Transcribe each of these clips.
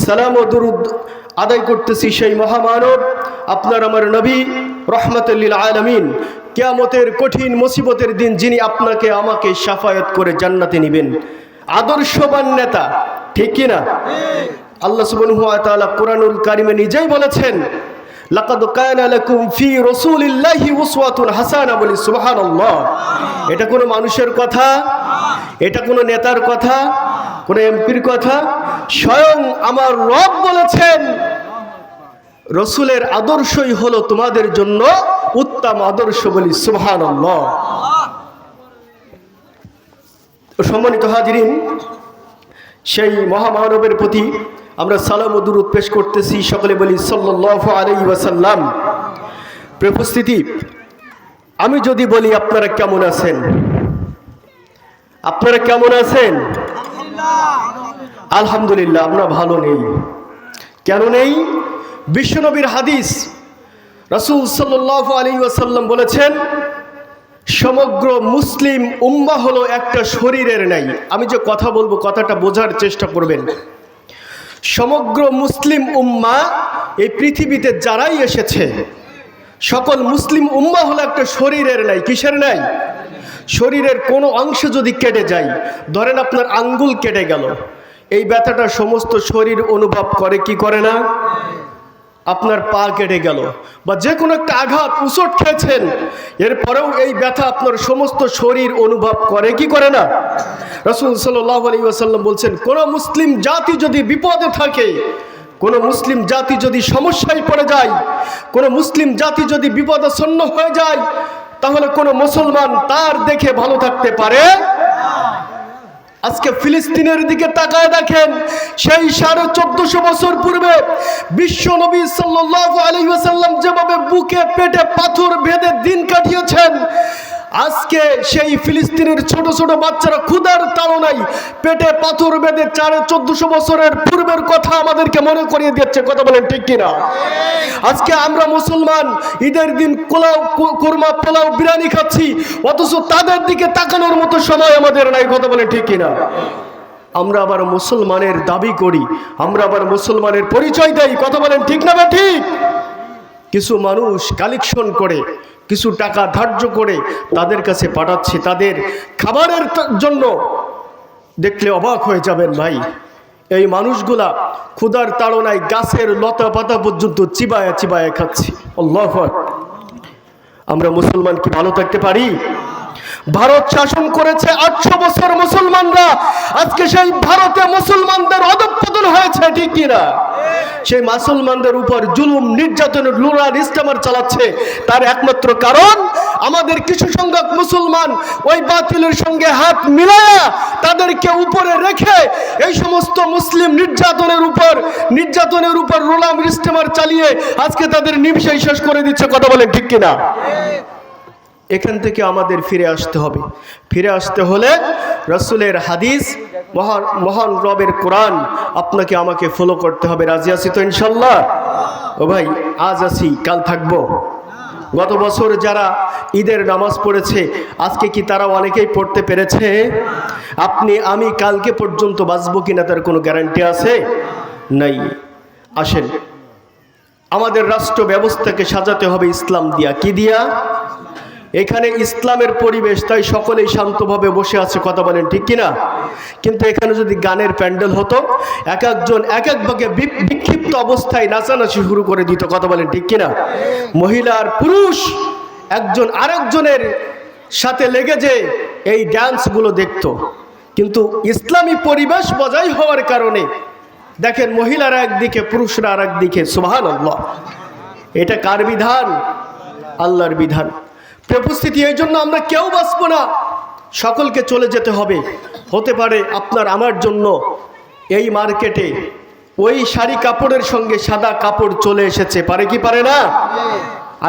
সালাম ও দুরুদ আদায় করতেছি সেই মহামানব আপনার আমার নবী রহমাতুল লিল আলামিন, কিয়ামতের কঠিন মুসিবতের দিন যিনি আপনাকে আমাকে শাফায়াত করে জান্নাতে নেবেন, আদর্শবান নেতা। ঠিক কি না? আল্লাহ সুবহানাহু ওয়া তাআলা কুরআনুল কারিমে নিজেই বলেছেন, লাকাদ কানা লাকুম ফি রাসূলিল্লাহি উসওয়াতুন হাসানাহ। বলি সুবহানাল্লাহ। এটা কোনো মানুষের কথা, এটা কোনো নেতার কথা, কোনো এমপির কথা? স্বয়ং আমার রব বলেছেন রাসূলের আদর্শই হলো তোমাদের জন্য উত্তম আদর্শ। বলি সুবহানাল্লাহ। সম্মানিত হাজিরিন, সেই মহামানবের প্রতি আমরা সালাম ও দুরূদ পেশ করতেছি। সকলে বলি সাল্লাল্লাহু আলাইহি ওয়াসাল্লাম। উপস্থিতি, আমি যদি বলি আপনারা কেমন আছেন, আপনারা কেমন আছেন? আলহামদুলিল্লাহ, আমরা ভালো নেই। কেন নেই? বিশ্বনবীর হাদিস, রাসূল সাল্লাল্লাহু আলাইহি ওয়াসাল্লাম বলেছেন, সমগ্র মুসলিম উম্মাহ হলো একটা শরীরের ন্যায়। আমি যে কথা বলবো কথাটা বোঝার চেষ্টা করবেন। সমগ্র মুসলিম উম্মাহ, এই পৃথিবীতে যারাই এসেছে সকল মুসলিম উম্মাহ হলো একটা শরীরের ন্যায়। কিসের ন্যায়? শরীরের কোনো অংশ যদি কেটে যায়, ধরেন আপনার আঙ্গুল কেটে গেল, এই ব্যথাটা সমস্ত শরীর অনুভব করে কি করে না? আপনার পা কেটে গেল বা যে কোনো একটা আঘাত, উচট খেয়েছেন, এরপরেও এই ব্যথা আপনার সমস্ত শরীর অনুভব করে কি করে না? রাসূল সাল্লাল্লাহু আলাইহি ওয়াসাল্লাম বলছেন, কোন মুসলিম জাতি যদি বিপদে থাকে, কোন মুসলিম জাতি যদি সমস্যায় পড়ে যায়, কোন মুসলিম জাতি যদি বিপদাচ্ছন্ন হয়ে যায়, তাহলে কোন মুসলমান তার দেখে ভালো থাকতে পারে? আজকে ফিলিস্তিনের দিকে তাকায় দেখেন, সেই 1450 বছর পূর্বে বিশ্ব নবী সাল্লাল্লাহু আলাইহি ওয়াসাল্লাম যেভাবে বুকে পেটে পাথর বেঁধে দিন কাটিয়েছেন, আজকে সেই ফিলিস্তিনের ছোট ছোট বাচ্চারা ক্ষুধার তাড়নায় পেটে পাথর বেঁধে 1450 বছরের পূর্বের কথা আমাদেরকে মনে করিয়ে দিচ্ছে। কথা বলেন ঠিক কিনা? আজকে আমরা মুসলমান ঈদের দিন কোরমা, পোলাও, বিরিয়ানি খাচ্ছি, অথচ তাদের দিকে তাকানোর মতো সময় আমাদের নাই। কথা বলেন ঠিক কিনা? আমরা আবার মুসলমানের দাবি করি, আমরা আবার মুসলমানের পরিচয় দেই। কথা বলেন ঠিক না বা ঠিক? কিছু মানুষ কালেকশন করে, কিছু টাকা ধার্য করে তাদের কাছে পাঠাচ্ছে তাদের খাবারের জন্য। দেখলে অবাক হয়ে যাবেন ভাই, এই মানুষগুলা ক্ষুধার তাড়নায় গাছের লতা পাতা পর্যন্ত চিবায়া চিবায়া খাচ্ছে। আল্লাহু আকবার। আমরা মুসলমান কি ভালো থাকতে পারি? ভারত শাসন করেছে 800 বছর মুসলমানরা, আজকে সেই ভারতে মুসলমানদের অধঃপতন হয়েছে। ঠিক কিনা? সেই মুসলমানদের উপর জুলুম, নির্যাতনের লুরার ইস্তেমার চালাচ্ছে। তার একমাত্র কারণ আমাদের কিছু সংখ্যক মুসলমান ওই বাতিলের সঙ্গে হাত মিলায়া তাদেরকে উপরে রেখে এই সমস্ত মুসলিম নির্যাতনের উপর রোলাম ইস্তেমার চালিয়ে আজকে তাদের নিমিষেই শেষ করে দিচ্ছে। কথা বলেন ঠিক কিনা? এখান থেকে আমাদের ফিরে আসতে হবে। ফিরে আসতে হলে রাসূলের হাদিস, মহান রবের কোরআন আপনাকে আমাকে ফলো করতে হবে। রাজি আছি তো ইনশাল্লাহ? ও ভাই, আজ আছি কাল থাকবো। গত বছর যারা ঈদের নামাজ পড়েছে, আজকে কি তারা অনেকেই পড়তে পেরেছে? আপনি আমি কালকে পর্যন্ত বাঁচবো কিনা তার কোনো গ্যারান্টি আছে? নাই। আসেন, আমাদের রাষ্ট্র ব্যবস্থাকে সাজাতে হবে ইসলাম দিয়া। কি দিয়া? এখানে ইসলামের পরিবেশ, তাই সকলেই শান্তভাবে বসে আছে। কথা বলেন ঠিক কিনা? কিন্তু এখানে যদি গানের প্যান্ডেল হতো, এক একজন এক এক ভাগে বিক্ষিপ্ত অবস্থায় নাচানাচি শুরু করে দিত। কথা বলেন ঠিক কিনা? মহিলা আর পুরুষ একজন আরেকজনের সাথে লেগে যে এই ডান্সগুলো দেখত। কিন্তু ইসলামী পরিবেশ বজায় হওয়ার কারণে দেখেন মহিলারা একদিকে, পুরুষরা আর একদিকে। সুবহানাল্লাহ। এটা কার বিধান? আল্লাহর বিধান। উপস্থিতি, এই জন্য আমরা কেউ বাঁচবো না, সকলকে চলে যেতে হবে। হতে পারে আপনার আমার জন্য এই মার্কেটে ওই শাড়ি কাপড়ের সঙ্গে সাদা কাপড় চলে এসেছে, পারে কি পারে না?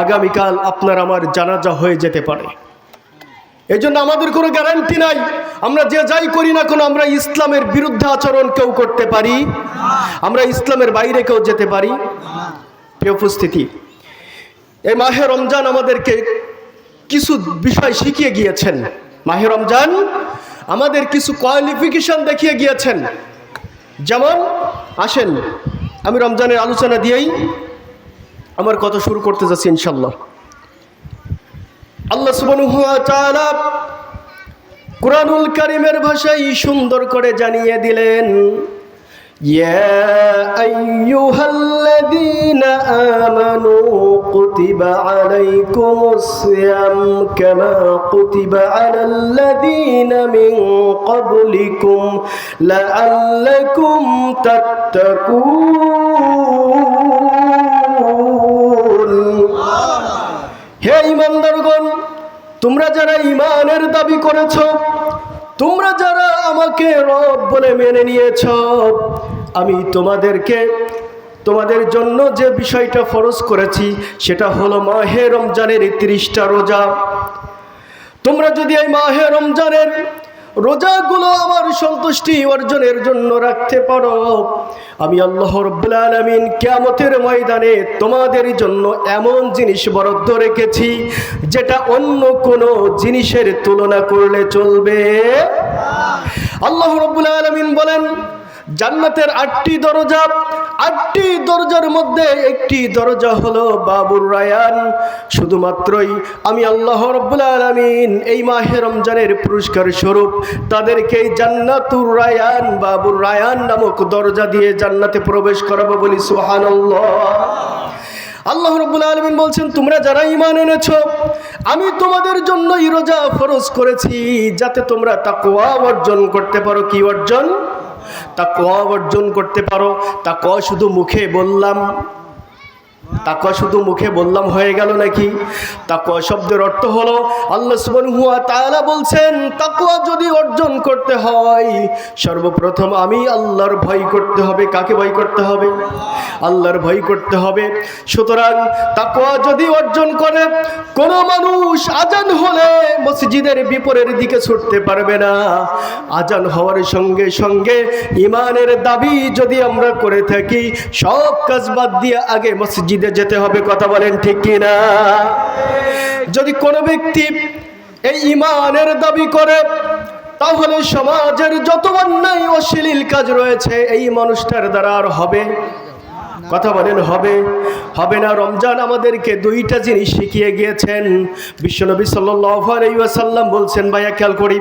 আগামীকাল আপনার আমার জানাজা হয়ে যেতে পারে। এই জন্য আমাদের কোনো গ্যারান্টি নাই। আমরা যে যাই করি না কেন, আমরা ইসলামের বিরুদ্ধে আচরণ কেউ করতে পারি, আমরা ইসলামের বাইরে কেউ যেতে পারি। উপস্থিতি, এই মাহে রমজান আমাদেরকে কিছু বিষয় শিখিয়ে গিয়েছেন। মাহে রমজান আমাদের কিছু কোয়ালিফিকেশন দেখিয়ে গিয়েছেন। যেমন আসেন আমি রমজানের আলোচনা দিয়েই আমার কথা শুরু করতে যাচ্ছি ইনশাল্লাহ। আল্লাহ সুবহানাহু ওয়া তাআলা কুরআনুল কারীমের ভাষায় সুন্দর করে জানিয়ে দিলেন, ইয়া আইয়ুহাল্লাযীনা আমানু কুতিবা আলাইকুমুস সিয়াম কামা কুতিবা আলাল্লাযীনা মিন ক্বাবলিকুম লাআল্লাকুম তাত্তাকুন। হে ঈমানদারগণ, তোমরা যারা ঈমানের দাবি করেছ, তোমরা যারা আমাকে রব বলে মেনে নিয়েছ, আমি তোমাদের জন্য যে বিষয়টা ফরজ করেছি সেটা হলো মাহে রমজানের 30টা রোজা। তোমরা যদি এই মাহে রমজানের রোজাগুলো আমার সন্তুষ্টি অর্জনের জন্য রাখতে পারো, আমি আল্লাহ রাব্বুল আলামিন কিয়ামতের ময়দানে তোমাদের জন্য এমন জিনিস বরাদ্দ রেখেছি যেটা অন্য কোনো জিনিসের তুলনা করলে চলবে। আল্লাহ রাব্বুল আলামিন বলেন, জান্নাতের 8টি দরজা, 8টি দরজার মধ্যে একটি দরজা হলো বাবুর রায়ান। শুধুমাত্রই আমি আল্লাহ রাব্বুল আলামিন এই মাহে রমজানের পুরস্কার স্বরূপ তাদেরকে জান্নাতুর রায়ান, বাবুর রায়ান নামক দরজা দিয়ে জান্নাতে প্রবেশ করাবো, বলি সুবহানাল্লাহ। আল্লাহ রাব্বুল আলামিন বলছেন, তোমরা যারা ঈমান এনেছো, আমি তোমাদের জন্য এই রোজা ফরজ করেছি যাতে তোমরা তাকওয়া অর্জন করতে পারো। কি অর্জন? তাকওয়া অর্জন করতে পারো। তাকওয়া শুধু মুখে বললাম, তাকওয়া শুধু মুখে বললাম হয়ে গেল নাকি? তাকওয়া শব্দের অর্থ হলো, আল্লাহ সুবহানাহু ওয়া তাআলা বলছেন, তাকওয়া যদি অর্জন করতে হয় সর্বপ্রথম আমি আল্লাহর ভয় করতে হবে। কাকে ভয় করতে হবে? আল্লাহর ভয় করতে হবে। সুতরাং তাকওয়া যদি অর্জন করে, কোনো মানুষ আজান হলে মসজিদের বিপরীতের দিকে ছুটতে পারবে না। আজান হওয়ার সঙ্গে সঙ্গে ঈমানের দাবি যদি আমরা করে থাকি, সব কাজ বাদ দিয়ে আগে মসজিদে যেতে হবে। কথা বলেন ঠিক কিনা? যদি কোনো ব্যক্তি এই ঈমানের দাবি করে, তাহলে সমাজের যত অন্যায় অশ্লীল কাজ রয়েছে এই মানুষটার দ্বারা আর হবে? কথা বলেন হবে? হবে না। রমজান আমাদেরকে 2টা জিনিস শিখিয়ে গিয়েছেন। বিশ্বনবী সাল্লাল্লাহু আলাইহি ওয়াসাল্লাম বলছেন, ভাইয়া খেয়াল করি,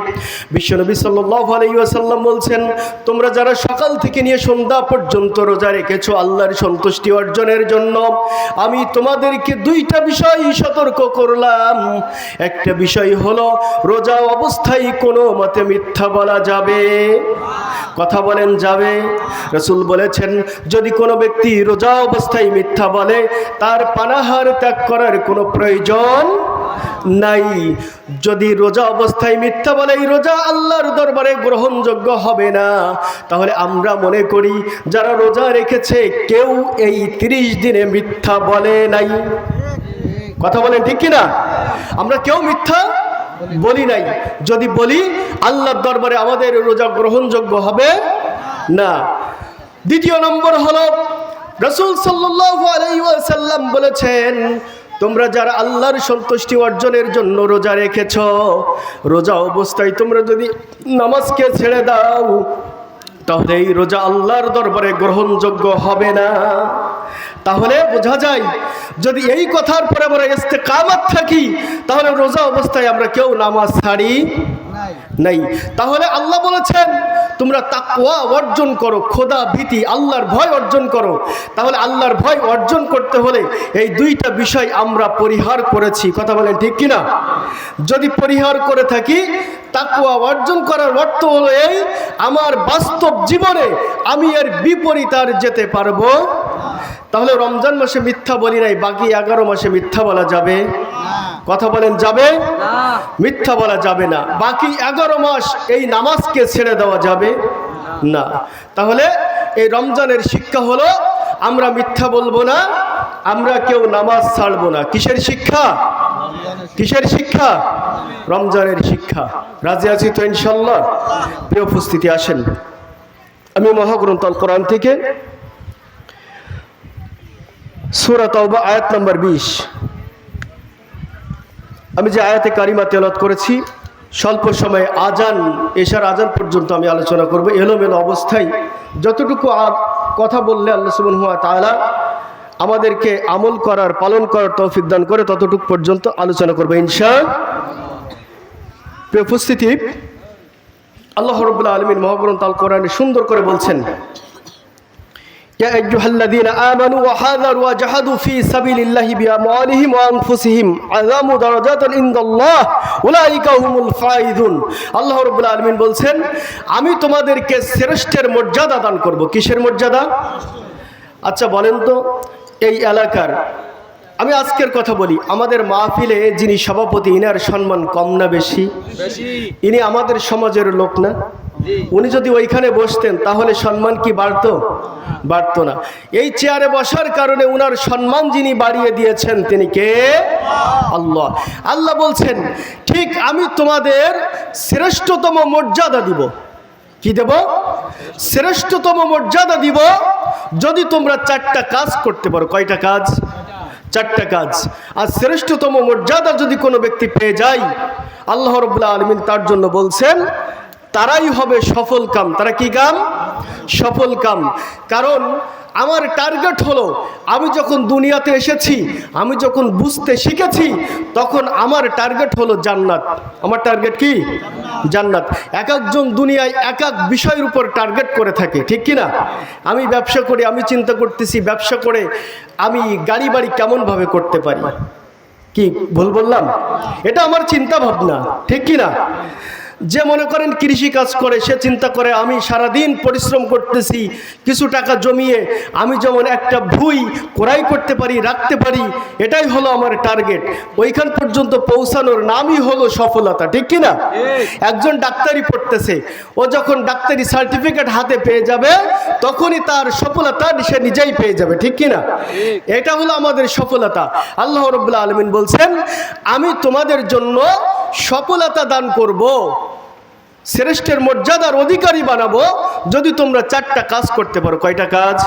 বিশ্বনবী সাল্লাল্লাহু আলাইহি ওয়াসাল্লাম বলছেন, তোমরা যারা সকাল থেকে নিয়ে সন্ধ্যা পর্যন্ত রোজা রেখেছো আল্লাহর সন্তুষ্টি অর্জনের জন্য, আমি তোমাদেরকে 2টা বিষয় সতর্ক করলাম। একটা বিষয় হলো, রোজা অবস্থায় কোনো মতে মিথ্যা বলা যাবে। কথা বলেন যাবে? রাসূল বলেছেন, যদি কোনো ব্যক্তি রোজা অবস্থায় মিথ্যা বলে, তার পানাহার ত্যাগ করার কোনো প্রয়োজন নাই। যদি রোজা অবস্থায় মিথ্যা বলে, এই রোজা আল্লাহর দরবারে গ্রহণযোগ্য হবে না। তাহলে আমরা মনে করি যারা রোজা রেখেছে কেউ এই 30 দিনে মিথ্যা বলে নাই। কথা বলেন ঠিক কিনা? আমরা কেউ মিথ্যা বলি নাই। যদি বলি, আল্লাহর দরবারে আমাদের রোজা গ্রহণযোগ্য হবে না। দ্বিতীয় নম্বর হলো, রাসূল সাল্লাল্লাহু আলাইহি ওয়াসাল্লাম বলেছেন, তোমরা যারা আল্লাহর সন্তুষ্টি অর্জনের জন্য রোজা রেখেছ, রোজা অবস্থায় তোমরা যদি নামাজকে ছেড়ে দাও, তাহলে এই রোজা আল্লাহর দরবারে গ্রহণযোগ্য হবে না। তাহলে বোঝা যায়, যদি এই কথার পরে আমরা ইস্তেকামত থাকি, তাহলে রোজা অবস্থায় আমরা কেউ নামাজ ছাড়ি নাই। তাহলে আল্লাহ বলেছেন, তোমরা তাকওয়া অর্জন করো, খোদা ভীতি, আল্লাহর ভয় অর্জন করো। তাহলে আল্লাহর ভয় অর্জন করতে হলে এই 2টা বিষয় আমরা পরিহার করেছি। কথা বলেন ঠিক কিনা? যদি পরিহার করে থাকি, তাকওয়া অর্জন করার অর্থ হলো এই, আমার বাস্তব জীবনে আমি এর বিপরীত আর যেতে পারবো। তাহলে রমজান মাসে মিথ্যা বলি নাই, বাকি 11 মাসে মিথ্যা বলা যাবে? কথা বলেন যাবে? মিথ্যা বলা যাবে না। বাকি 11 মাস এই নামাজকে ছেড়ে দেওয়া যাবে না। তাহলে এই রমজানের শিক্ষা হলো, আমরা মিথ্যা বলবো না, আমরা কেউ নামাজ ছাড়বো না। কিসের শিক্ষা? কিসের শিক্ষা? রমজানের শিক্ষা। রাজি আছি তো ইনশাল্লাহ? প্রিয় উপস্থিতি, আসেন আমি মহাগ্রন্থ আল কোরআন থেকে সূরা তাওবা আয়াত নম্বর 20, আমি যে আয়াতে কারিমা তেলাওয়াত করেছি স্বল্প সময়ে আজান, এশার আজান পর্যন্ত আমি আলোচনা করব। এলোমেলো অবস্থায় যতটুকু কথা বললে আল্লাহ সুবহানাহু ওয়া তাআলা আমাদেরকে আমল করার, পালন করার তৌফিক দান করে, ততটুকু পর্যন্ত আলোচনা করবো ইনশাআল্লাহ। প্রিয় উপস্থিতি, আল্লাহ রাব্বুল আলামিন মহাগ্রন্থ আল কোরআনে সুন্দর করে বলছেন, ইয়া আইয়ুহাল্লাযীনা আমানু ওয়া হাযারু ওয়া জাহাদু ফী সাবিলিল্লাহি বিআমওয়ালিহিম ওয়া আনফুসিহিম আযামু দারাজাতান ইনদাল্লাহ উলাইকা হুমুল ফাইজুন। আল্লাহ রাব্বুল আলামিন বলছেন, আমি তোমাদেরকে শ্রেষ্ঠের মর্যাদা দান করব। কিসের মর্যাদা? আচ্ছা বলেন তো, এই এলাকার, আমি আজকের কথা বলি, আমাদের মাহফিলে যিনি সভাপতি, ইনার সম্মান কম না বেশি? ইনি আমাদের সমাজের লোক না? উনি যদি ওইখানে বসতেন তাহলে সম্মান কি বাড়তো? বাড়তো না। এই চেয়ারে বসার কারণে উনার সম্মান যিনি বাড়িয়ে দিয়েছেন তিনি কে? আল্লাহ। আল্লাহ বলছেন, ঠিক আমি তোমাদের শ্রেষ্ঠতম মর্যাদা দিব। কি দেব? শ্রেষ্ঠতম মর্যাদা দিব যদি তোমরা 4টা কাজ করতে পারো। কয়টা কাজ? 4টা কাজ। আর শ্রেষ্ঠতম মর্যাদা যদি কোনো ব্যক্তি পেয়ে যায়, আল্লাহ রাব্বুল আলামিন তার জন্য বলছেন তারাই হবে সফল কাম। তারা কি কাম? সফল কাম। কারণ আমার টার্গেট হলো, আমি যখন দুনিয়াতে এসেছি, আমি যখন বুঝতে শিখেছি, তখন আমার টার্গেট হলো জান্নাত। আমার টার্গেট কি? জান্নাত। এক একজন দুনিয়ায় এক এক বিষয়ের উপর টার্গেট করে থাকে, ঠিক কি না? আমি ব্যবসা করি, আমি চিন্তা করতেছি ব্যবসা করে আমি গাড়ি বাড়ি কেমনভাবে করতে পারি। কি ভুল বললাম? এটা আমার চিন্তা ভাবনা, ঠিক কি না? যে মনে করেন কৃষি কাজ করে, সে চিন্তা করে আমি সারাদিন পরিশ্রম করতেছি, কিছু টাকা জমিয়ে আমি যেমন একটা ভুঁই ক্রয় করতে পারি, রাখতে পারি, এটাই হলো আমার টার্গেট। ওইখান পর্যন্ত পৌঁছানোর নামই হলো সফলতা, ঠিক কি না? একজন ডাক্তারি পড়তেছে, ও যখন ডাক্তারি সার্টিফিকেট হাতে পেয়ে যাবে তখনই তার সফলতা সে নিজেই পেয়ে যাবে, ঠিক কি না? এটা হলো আমাদের সফলতা। আল্লাহ রাব্বুল আলামিন বলছেন, আমি তোমাদের জন্য সফলতা দান করব, শ্রেষ্ঠের মর্যাদার অধিকারী বানাবো যদি তোমরা 4টা কাজ করতে পারো। কয়টা কাজ?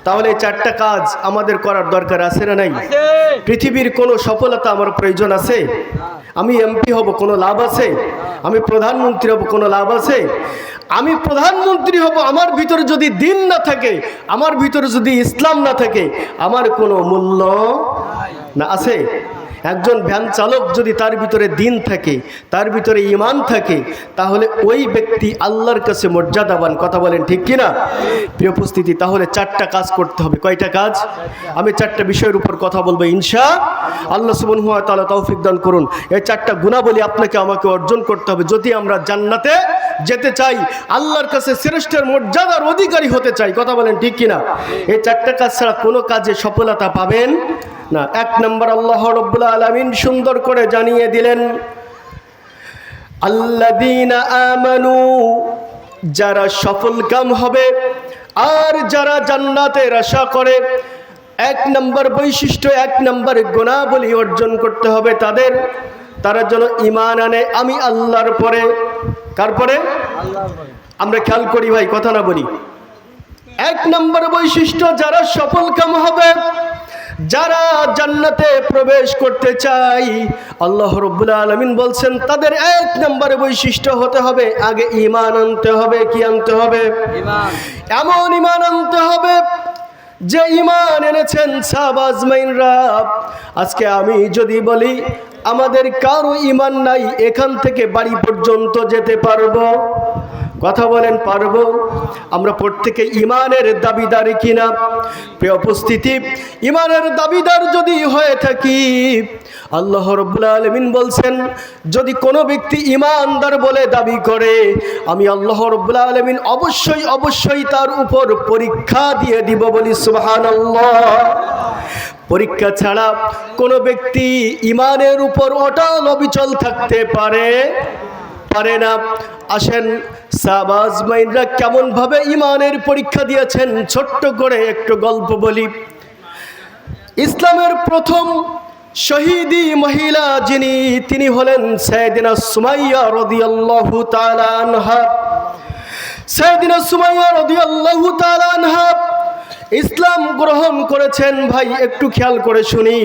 তাহলে এই 4টা কাজ আমাদের করার দরকার আছে না নাই? পৃথিবীর কোনো সফলতা আমার প্রয়োজন আছে? আমি এমপি হব, কোনো লাভ আছে? আমি প্রধানমন্ত্রী হব, কোনো লাভ আছে? আমি প্রধানমন্ত্রী হব, আমার ভিতরে যদি দিন না থাকে, আমার ভিতরে যদি ইসলাম না থাকে, আমার কোনো মূল্য না আছে? একজন ভ্যান চালক যদি তার ভিতরে দিন থাকে, তার ভিতরে ঈমান থাকে, তাহলে ওই ব্যক্তি আল্লাহর কাছে মর্যাদাবান। কথা বলেন ঠিক কিনা? প্রিয় উপস্থিতি, তাহলে 4টা কাজ করতে হবে। কয়টা কাজ? আমি 4টা বিষয়ের উপর কথা বলবো ইনশাআল্লাহ। আল্লাহ সুবহানাহু ওয়া তাআলা তৌফিক দান করুন। এই 4টা গুণাবলী আপনাকে আমাকে অর্জন করতে হবে যদি আমরা জান্নাতে যেতে চাই, আল্লাহর কাছে শ্রেষ্ঠের মর্যাদার অধিকারী হতে চাই। কথা বলেন ঠিক কিনা? এই 4টা কাজ ছাড়া কোনো কাজে সফলতা পাবেন না। 1 নম্বর, আল্লাহ রাব্বুল আলামিন সুন্দর করে জানিয়ে দিলেন, আল্লাযীনা আমানু, যারা সফল কাম হবে আর যারা জান্নাতের আশা করে, 1 নম্বর বৈশিষ্ট্য, 1 নম্বর গুণাবলী অর্জন করতে হবে তাদের, তারা যেন ঈমান আনে আমি আল্লাহর পরে। কার পরে? আল্লাহর পরে। আমরা খেয়াল করি ভাই, কথা না বলি। 1 নম্বর বৈশিষ্ট্য, যারা সফল কাম হবে, যারা জান্নাতে প্রবেশ করতে চাই, আল্লাহ রাব্বুল আলামিন বলছেন তাদের 1 নম্বর বৈশিষ্ট্য হতে হবে, আগে ঈমান আনতে হবে। কি আনতে হবে? ঈমান। এমন ঈমান আনতে হবে যে ঈমান এনেছেন সাহাবা আজমাইনরা। আজকে আমি যদি বলি আমাদের কারো ঈমান নাই, এখান থেকে বাড়ি পর্যন্ত যেতে পারবো? কথা বলেন, পারবো? আমরা প্রত্যেকে ঈমানের দাবিদার কিনা? প্রিয় উপস্থিতি, ঈমানের দাবিদার যদি হয়ে থাকি, আল্লাহ রাব্বুল আলামিন বলছেন যদি কোনো ব্যক্তি ঈমানদার বলে দাবি করে, আমি আল্লাহ রাব্বুল আলামিন অবশ্যই অবশ্যই তার উপর পরীক্ষা দিয়ে দিব। বলি সুবহানাল্লাহ। পরীক্ষা ছাড়া কোনো ব্যক্তি ঈমানের উপর অটল অবিচল থাকতে পারে না। আসেন, সাহাবা আজমাইনরা কেমন ভাবে ঈমানের পরীক্ষা দিয়েছেন ছোট্ট করে একটু গল্প বলি। ইসলামের প্রথম শহীদি মহিলা যিনি, তিনি হলেন সাইয়েদিনা সুমাইয়া রাদিয়াল্লাহু তাআলা আনহা। সাইয়েদিনা সুমাইয়া রাদিয়াল্লাহু তাআলা আনহা ইসলাম গ্রহণ করেছেন। ভাই একটু খেয়াল করে শুনি,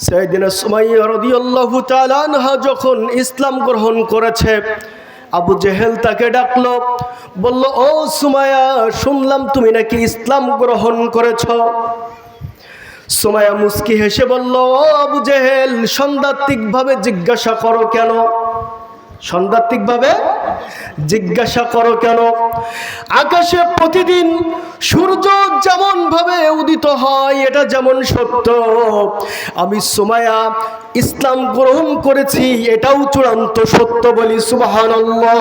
সাইয়েদিনা সুমাইয়া রাদিয়াল্লাহু তাআলা আনহা যখন ইসলাম গ্রহণ করেছে, আবু জেহেল তাকে ডাকলো, বলল, ও সুমাইয়া, শুনলাম তুমি নাকি ইসলাম গ্রহণ করেছ। সুমাইয়া মুস্কি হেসে বলল, ও আবু জেহেল, সান্দাতিকভাবে জিজ্ঞাসা করো কেন? সান্দাতিকভাবে জিজ্ঞাসা করো কেন? আকাশে প্রতিদিন সূর্য যেমন ভাবে উদিত হয়, এটা যেমন সত্য, আমি সুমাইয়া ইসলাম গ্রহণ করেছি, এটাও চূড়ান্ত সত্য। বলি সুবহানাল্লাহ।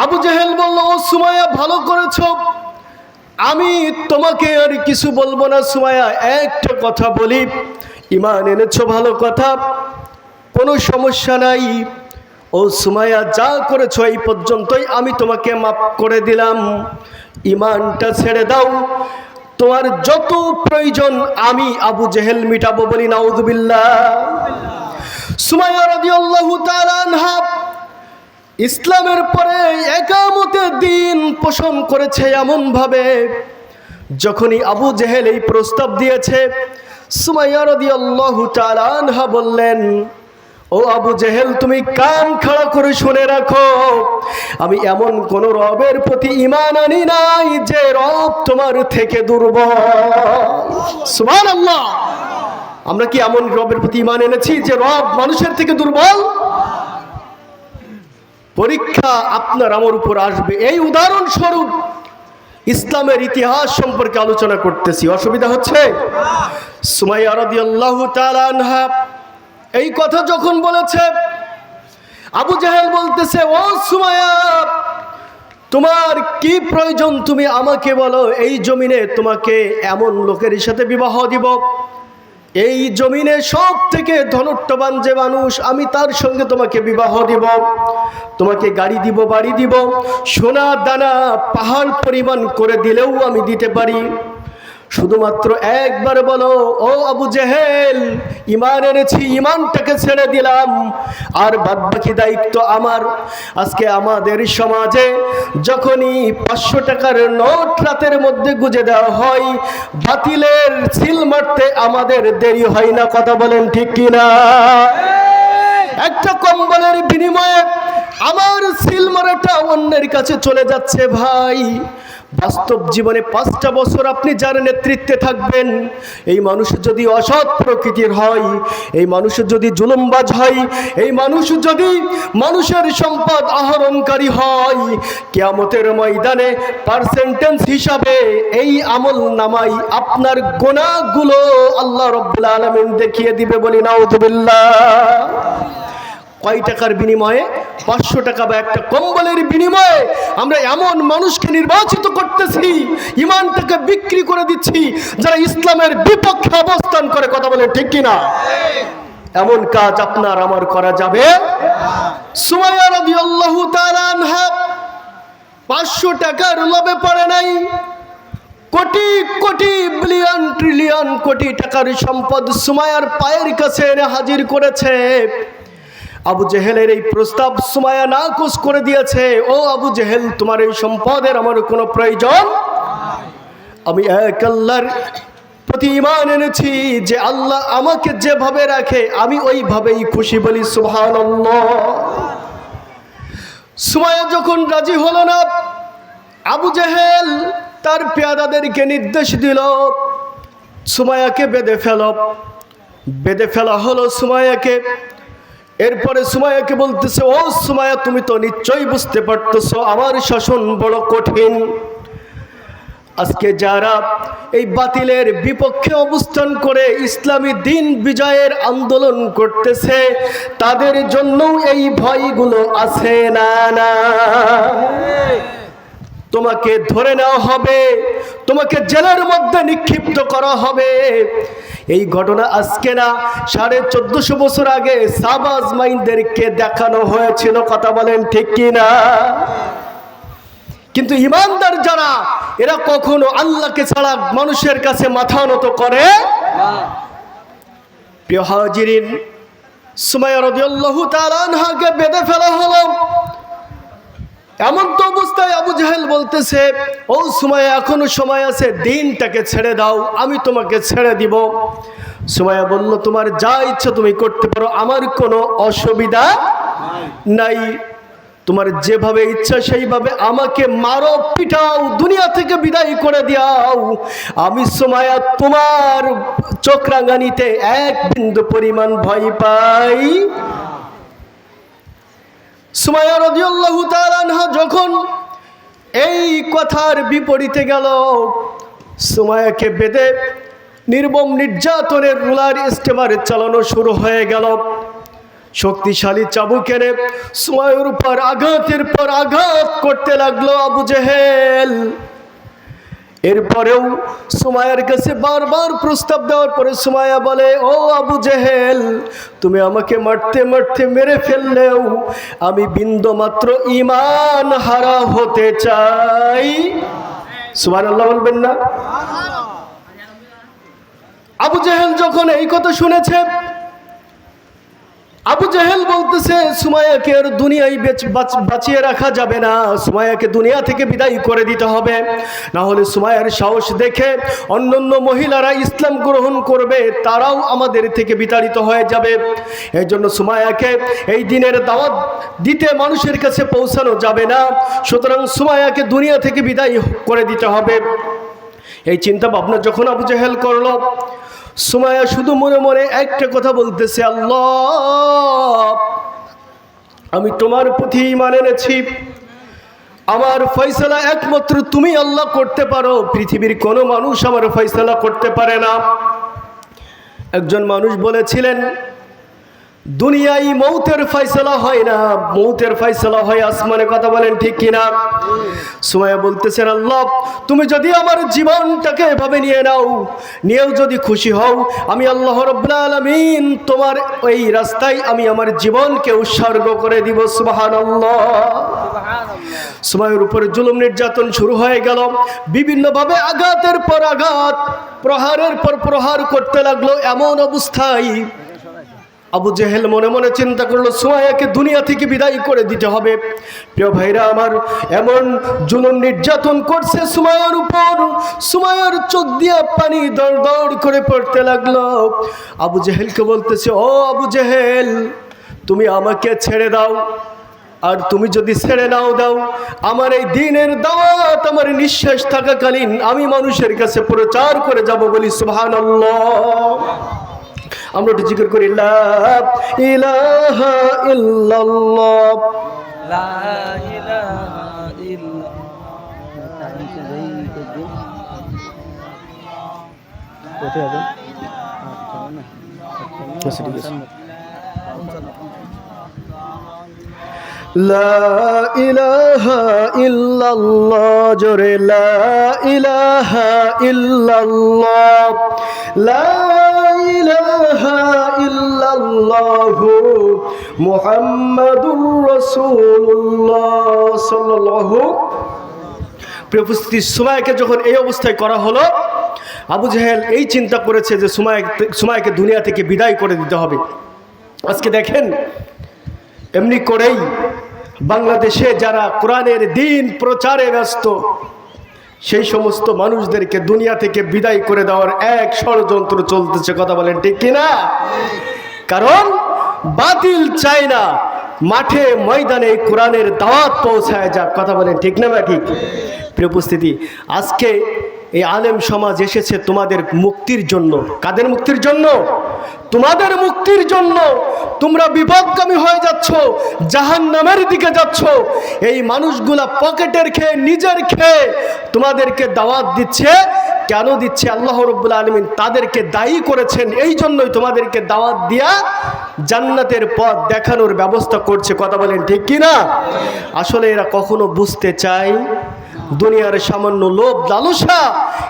আবু জেহেল বলল, ও সুমাইয়া, ভালো করেছো, আমি তোমাকে আর কিছু বলবো না। সুমাইয়া, একটা কথা বলি, ঈমান এনেছো, ভালো কথা, কোনো সমস্যা নাই। ও সুমাইয়া, যা করেছো এই পর্যন্তই, আমি তোমাকে মাফ করে দিলাম, ঈমানটা ছেড়ে দাও, তোমার যত প্রয়োজন আমি আবু জেহেল মিটাবো। বলি নাউযুবিল্লাহ। সুমাইয়া রাদিয়াল্লাহু তাআলা আনহা ইসলামের পরে একামতের দিন পোষণ করেছে এমন ভাবে, যখনই আবু জেহেল এই প্রস্তাব দিয়েছে, সুমাইয়া রাদিয়াল্লাহু তাআলা আনহা বললেন, ও আবু জেহেল, তুমি কান খাড়া করে শুনে রাখো, আমি এমন কোন রবের প্রতি ঈমান আনি নাই যে রব তোমার থেকে দুর্বল। সুবহানাল্লাহ। আমরা কি এমন রবের প্রতি ঈমান এনেছি যে রব মানুষের থেকে দুর্বল? পরীক্ষা আপনার আমার উপর আসবে। এই উদাহরণস্বরূপ ইসলামের ইতিহাস সম্পর্কে আলোচনা করতেছি, অসুবিধা হচ্ছে? সুমাইয়া রাদিয়াল্লাহু তাআলা আনহা এই কথা যখন বলেছে, আবু জেহেল বলতেছে, ও সুমাইয়া, তোমার কি প্রয়োজন তুমি আমাকে বলো, এই জমিনে তোমাকে এমন লোকের সাথে বিবাহ দিব, এই জমিনে সব থেকে ধনট্টবান যে মানুষ, আমি তার সঙ্গে তোমাকে বিবাহ দিব, তোমাকে গাড়ি দিব, বাড়ি দিব, সোনা দানা পাহাড় পরিমাণ করে দিলেও আমি দিতে পারি, শুধুমাত্র একবার বলো, ও আবু জেহেল, ঈমান এনেছি, ঈমানটাকে ছেড়ে দিলাম, আর বাদবাকি দায়িত্ব আমার। আজকে আমাদের সমাজে যখনই 500 টাকার নোট রাতের মধ্যে গুজে দেওয়া হয়, বাতিলের সিল মারতে আমাদের দেরি হয় না। কথা বলেন ঠিক কিনা? একটা কম্বলের বিনিময়ে আমার সিল মারাটা অন্যের কাছে চলে যাচ্ছে। ভাই, বাস্তব জীবনে 5টা বছর আপনি যার নেতৃত্বে থাকবেন, এই মানুষ যদি অসৎ প্রকৃতির হয়, এই মানুষ যদি জুলুমবাজ হয়, এই মানুষ যদি মানুষের সম্পদ আহরণকারী হয়, কিয়ামতের ময়দানে পার্সেন্টেজ হিসাবে এই আমল নামাই আপনার গুনাহগুলো আল্লাহ রাব্বুল আলামিন দেখিয়ে দিবে। বলি নাউযুবিল্লাহ। কয় টাকার বিনিময়ে? 500 টাকা বা একটা কম্বলের বিনিময়ে আমরা এমন মানুষকে নির্বাচিত করতেছি, ঈমানটাকে বিক্রি করে দিচ্ছি, যারা ইসলামের বিপক্ষে অবস্থান করে। কথা বলে ঠিক কিনা? এমন কাজ আপনার আমার করা যাবে? সুমাইয়া রাদিয়াল্লাহু তাআলা আনহা 500 টাকার লোভে পড়ে নাই, কোটি কোটি বিলিয়ন ট্রিলিয়ন কোটি টাকার সম্পদ সুমাইয়ার পায়ের কাছে এনে হাজির করেছে। আবু জেহেলের এই প্রস্তাব সুমাইয়া নাকচ করে দিয়েছে। ও আবু জেহেল, তোমার এই সম্পদের আমার কোনো প্রয়োজন, আমি এক আল্লাহর প্রতি ঈমান এনেছি, যে আল্লাহ আমাকে যেভাবে রাখে আমি ওইভাবেই খুশি। বলি সুবহানাল্লাহ। সুমাইয়া যখন রাজি হলো না, আবু জেহেল তার পেয়াদাদেরকে নির্দেশ দিল, সুমাইয়াকে বেঁধে ফেলা হলো সুমাইয়াকে। এরপরে সুমাইয়াকে বলতেছে, ও সুমাইয়া, তুমি তো নিশ্চয়ই বুঝতে পারতেছো আমার শাসন বড় কঠিন। আজকে যারা এই বাতিলের বিপক্ষে অবস্থান করে ইসলামী দিন বিজয়ের আন্দোলন করতেছে, তাদের জন্য এই ভয়গুলো আছে না? না, তোমাকে ধরে নেওয়া হবে, তোমাকে জেলের মধ্যে নিক্ষিপ্ত করা হবে। এই ঘটনা আজকে না, 1450 বছর আগে সাবাজ মাইনদেরকে দেখানো হয়েছিল। কথা বলেন ঠিক কিনা? কিন্তু ঈমানদার যারা, এরা কখনো আল্লাহকে ছাড়া মানুষের কাছে মাথা নত করে না। প্রিয় হাজিরিন, সুমাইয়া রাদিয়াল্লাহু তাআলা আনহাকে বেঁধে ফেলা হলো। এমন তো অবস্থায় আবু জাহেল বলতেছে, ও সুমাইয়া এখনো সময় আছে, দিনটাকে ছেড়ে দাও, আমি তোমাকে ছেড়ে দিব। সুমাইয়া বলল, তোমার যা ইচ্ছা তুমি করতে পারো, আমার কোনো অসুবিধা নাই, তোমার যেভাবে ইচ্ছা সেইভাবে আমাকে মারো, পিটাও, দুনিয়া থেকে বিদায় করে দাও, আমি সুমাইয়া তোমার চোখ রাঙানিতে এক বিন্দু পরিমাণ ভয় পাই। সুমাইয়া রাদিয়াল্লাহু তাআলা আনহা যখন এই কথার বিপরীতে গেল, সুমাইয়াকে বেঁধে নির্মম নির্যাতনের রুলার স্টিমার চালানো শুরু হয়ে গেল। শক্তিশালী চাবুকের সুমাইয়ার উপর আঘাতের পর আঘাত করতে লাগলো আবু জেহেল। এরপরেও সুমাইয়ার কাছে বারবার প্রস্তাব দেওয়ার পরে সুমাইয়া বলে, ও আবু জেহেল, তুমি আমাকে মারতে মারতে মেরে ফেললেও আমি বিন্দুমাত্র ঈমান হারা হতে চাই। সুবহানাল্লাহ বলবেন না? আবু জেহেল যখন এই কথা শুনেছে, আবু জেহেল বলতেছে, সুমাইয়াকে আর দুনিয়ায় বাঁচিয়ে রাখা যাবে না, সুমাইয়াকে দুনিয়া থেকে বিদায় করে দিতে হবে, না হলে সুমাইয়ার সাহস দেখে অন্যান্য মহিলারা ইসলাম গ্রহণ করবে, তারাও আমাদের থেকে বিতাড়িত হয়ে যাবে। এই জন্য সুমাইয়াকে এই দিনের দাওয়াত দিতে মানুষের কাছে পৌঁছানো যাবে না, সুতরাং সুমাইয়াকে দুনিয়া থেকে বিদায় করে দিতে হবে। এই চিন্তা ভাবনা যখন আবু জেহেল করলো, সুমাইয়া শুধু মনে মনে একটা কথা বলতেছে, আল্লাহ, আমি তোমার প্রতি ঈমান এনেছি, আমার ফয়সালা একমাত্র তুমি আল্লাহ করতে পারো, পৃথিবীর কোনো মানুষ আমার ফয়সালা করতে পারে না। একজন মানুষ বলেছিলেন, দুনিয়ায় মৌতের ফয়সালা হয় না, মৌতের ফয়সালা হয় আসমানে। কথা বলেন ঠিক কিনা? সুমাইয়া বলতেছেন, আল্লাহ, তুমি যদি আমার জীবনটাকে এভাবে নিয়েও যদি খুশি হও, আমি আল্লাহ রাব্বুল আলামিন তোমার ওই রাস্তায় আমি আমার জীবনকে উৎসর্গ করে দিব। সুবহানাল্লাহ। সুমাইয়ার উপরে জুলুম নির্যাতন শুরু হয়ে গেল, বিভিন্নভাবে আঘাতের পর আঘাত, প্রহারের পর প্রহার করতে লাগলো। এমন অবস্থায় আবু জেহেল মনে মনে চিন্তা করলো, সুমাইয়াকে দুনিয়া থেকে বিদায় করে দিতে হবে। প্রিয় ভাইরা আমার, এমন জুলুম নির্যাতন করছে সুমাইয়ার উপর, সুমাইয়ার চোখ দিয়ে পানি দড় দড় করে পড়তে লাগলো। আবু জেহেলকে বলতেছে, ও আবু জেহেল, তুমি আমাকে ছেড়ে দাও, আর তুমি যদি ছেড়ে নাও দাও, আমার এই দ্বীনের দাওয়াত আমার নিঃশ্বাস থাকাকালীন আমি মানুষের কাছে প্রচার করে যাব। বলি সুবহানাল্লাহ। আমরা একটু জিকির করি, লা ইলাহা ইল্লাল্লাহ, লা ইলাহা লা ইলাহা ইল্লাল্লাহ, জোরে লা ইলাহা ইল্লাল্লাহ, লা ইলাহা ইল্লাল্লাহু মুহাম্মাদুর রাসূলুল্লাহ সাল্লাল্লাহু। প্রিয় উপস্থিতি, সুমাইয়াকে যখন এই অবস্থায় করা হলো, আবু জেহেল এই চিন্তা করেছে যে সুমাইয়াকে দুনিয়া থেকে বিদায় করে দিতে হবে। আজকে দেখেন, এমনি করেই বাংলাদেশে যারা কোরআনের দ্বীন প্রচারে ব্যস্ত, সেই সমস্ত মানুষদেরকে দুনিয়া থেকে বিদায় করে দেওয়ার এক ষড়যন্ত্র চলতেছে। কথা বলেন ঠিক কিনা? কারণ বাতিল চায় না মাঠে ময়দানে কোরআনের দাওয়াত পৌঁছায় যাক। কথা বলেন ঠিক না বা ঠিক? প্রিয় উপস্থিতি, আজকে এই আলেম সমাজ এসেছে তোমাদের মুক্তির জন্য। কাদের মুক্তির জন্য? তোমাদের মুক্তির জন্য। তোমরা বিপদগামী হয়ে যাচ্ছ, জাহান্নামের দিকে যাচ্ছ। এই মানুষগুলা পকেটের খেয়ে, নিজের খেয়ে তোমাদেরকে দাওয়াত দিচ্ছে। কেন দিচ্ছে? আল্লাহ রাব্বুল আলামিন তাদেরকে দায়ী করেছেন, এই জন্যই তোমাদেরকে দাওয়াত দিয়া জান্নাতের পথ দেখানোর ব্যবস্থা করছে। কথা বলেন ঠিক কিনা? আসলে এরা কখনো বুঝতে চায়? দুনিয়ার সামান্য লোভ লালসা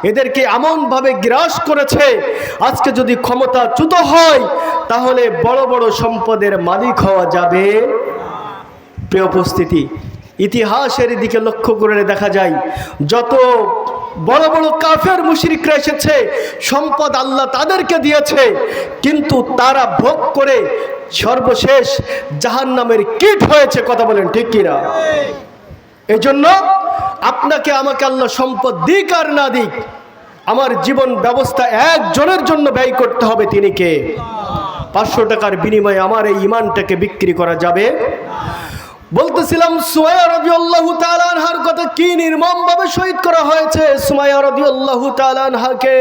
এদেরকে এমনভাবে গ্রাস করেছে, আজকে যদি ক্ষমতাচ্যুত হয় তাহলে বড় বড় সম্পদের মালিক হওয়া যাবে। প্রিয় উপস্থিতি, ইতিহাসের দিকে লক্ষ্য করে দেখা যায়, যত বড় বড় কাফের মুশরিকরা এসেছে, সম্পদ আল্লাহ তাদেরকে দিয়েছে, কিন্তু তারা ভোগ করে সর্বশেষ জাহান্নামের কীট হয়েছে। কথা বলেন ঠিক কিনা? এজন্য আপনাকে আমাকে আল্লাহ সম্পদ দিক আর না দিক, আমার জীবন ব্যবস্থা একজনের জন্য ব্যয় করতে হবে। তিনি কে? 500 টাকার বিনিময়ে আমার এই ইমানটাকে বিক্রি করা যাবে? বলতেছিলাম সুমাইয়া রাদিয়াল্লাহু তাআলা আনহার কথা, কি নির্মমভাবে শহীদ করা হয়েছে সুমাইয়া রাদিয়াল্লাহু তাআলা আনহাকে।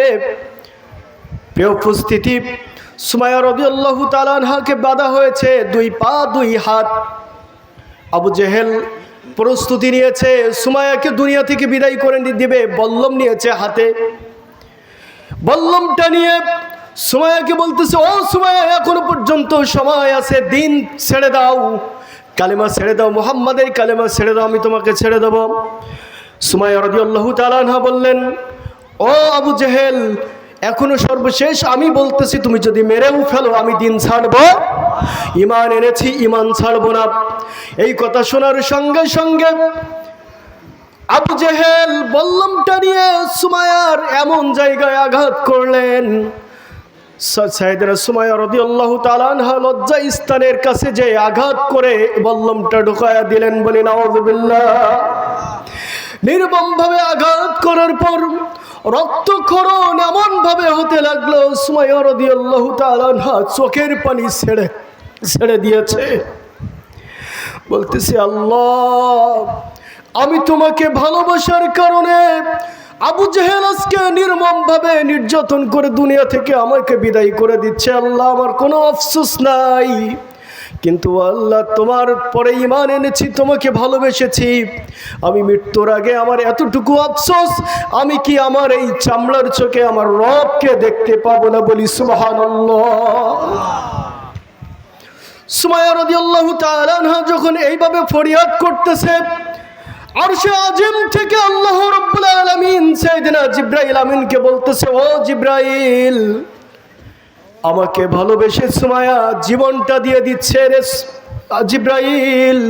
প্রিয় উপস্থিতি, সুমাইয়া রাদিয়াল্লাহু তাআলা আনহাকে বাঁধা হয়েছে 2 পা 2 হাত। আবু জেহেল প্রস্তুতি নিয়েছে সুমাইয়াকে দুনিয়া থেকে বিদায় করে দিবে, বল্লম নিয়েছে হাতে। বল্লমটা নিয়ে সুমাইয়াকে বলতেছে, ও সুমাইয়া, এখনো পর্যন্ত সময় আছে, দিন ছেড়ে দাও, কালেমা ছেড়ে দাও, মুহাম্মাদের কালেমা ছেড়ে দাও, আমি তোমাকে ছেড়ে দেব। সুমাইয়া রাদিয়াল্লাহু তাআলা আনহা বললেন, ও আবু জেহেল, এখনো সর্বশেষ আমি বলতেছি, তুমি যদি মেরেও ফেলো আমি দিন ছাড়বো, ঈমান এনেছি, ঈমান ছাড়বো না। এই কথা শোনার সঙ্গে সঙ্গে আবু জেহেল বল্লমটা নিয়ে সুমাইয়ার এমন জায়গায় আঘাত করলেন, সাইয়েদনা সুমাইয়া রাদিয়াল্লাহু তাআলা আনহা লজ্জা স্থানের কাছে যে আঘাত করে বল্লমটা ঢুকায়া দিলেন। বলি নাউযুবিল্লাহ। নির্মমভাবে আঘাত করার পর রক্তক্ষরণ এমন ভাবে হতে লাগলো, সুমাইয়া রাদিয়াল্লাহু তাআলা আনহা চোখের পানি ছেড়ে দিয়েছে। বলতেছে, আল্লাহ, আমি তোমাকে ভালোবাসার কারণে আবু জেহেল আজকে নির্মমভাবে নির্যাতন করে দুনিয়া থেকে আমাকে বিদায় করে দিচ্ছে। আল্লাহ, আমার কোনো আফসোস নাই, কিন্তু আল্লাহ, তোমার পরে ঈমান এনেছি, তোমাকে ভালোবেসেছি। আমি মৃত্যুর আগে আমার এতটুকু আফসোস, আমি কি আমার এই চামড়ার চোখে আমার রবকে দেখতে পাবো না? বলি সুবহানাল্লাহ। সুমাইয়া রাদিয়াল্লাহু তাআলা আনহা যখন এইভাবে ফরিয়াদ করতেছে, আরশে আজিম থেকে আল্লাহ রাব্বুল আলামিন সাইয়েদনা জিবরাইল আমিনকে বলতেছে, ও জিবরাইল, আমাকে ভালোবেসে সুমাইয়া জীবনটা দিয়ে দিচ্ছে রে জিবরাইল।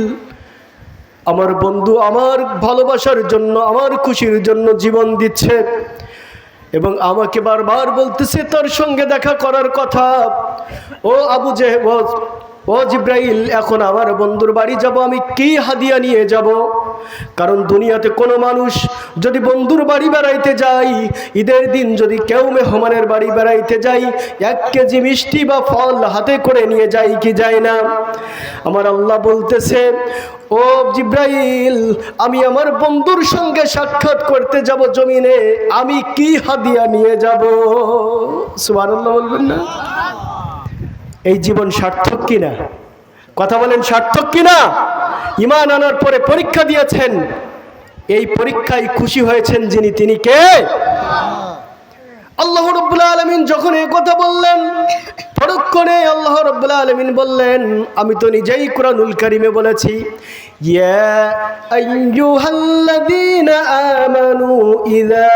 আমার বন্ধু আমার ভালোবাসার জন্য, আমার খুশির জন্য জীবন দিচ্ছে এবং আমাকে বারবার বলতেছে তার সঙ্গে দেখা করার কথা। ও আবু জেহেল, ও জিবরাইল, এখন আমার বন্ধুর বাড়ি যাব, আমি কি হাদিয়া নিয়ে যাব? কারণ দুনিয়াতে কোনো মানুষ যদি বন্ধুর বাড়ি বেড়াইতে যায়, ঈদের দিন যদি কেউ মেহমানের বাড়ি বেড়াইতে যাই, 1 কেজি মিষ্টি বা ফল হাতে করে নিয়ে যায় কি যায় না? আমার আল্লাহ বলতেছে, ও জিবরাইল, আমি আমার বন্ধুর সঙ্গে সাক্ষাৎ করতে যাব জমিনে, আমি কি হাদিয়া নিয়ে যাব? সুবহানাল্লাহ বলবেন না? এই জীবন সার্থক কিনা? কথা বলেন, সার্থক কিনা? ঈমান আনার পরে পরীক্ষা দিয়েছেন, এই পরীক্ষায় খুশি হয়েছেন যিনি, তিনি কে? আল্লাহ রাব্বুল আলামিন যখন এই কথা বললেন, পরক্ষণে আল্লাহ রাব্বুল আলামিন বললেন, আমি তো নিজেই কুরআনুল কারীমে বলেছি, ইয়া আইয়ুহাল্লাযীনা আমানু ইযা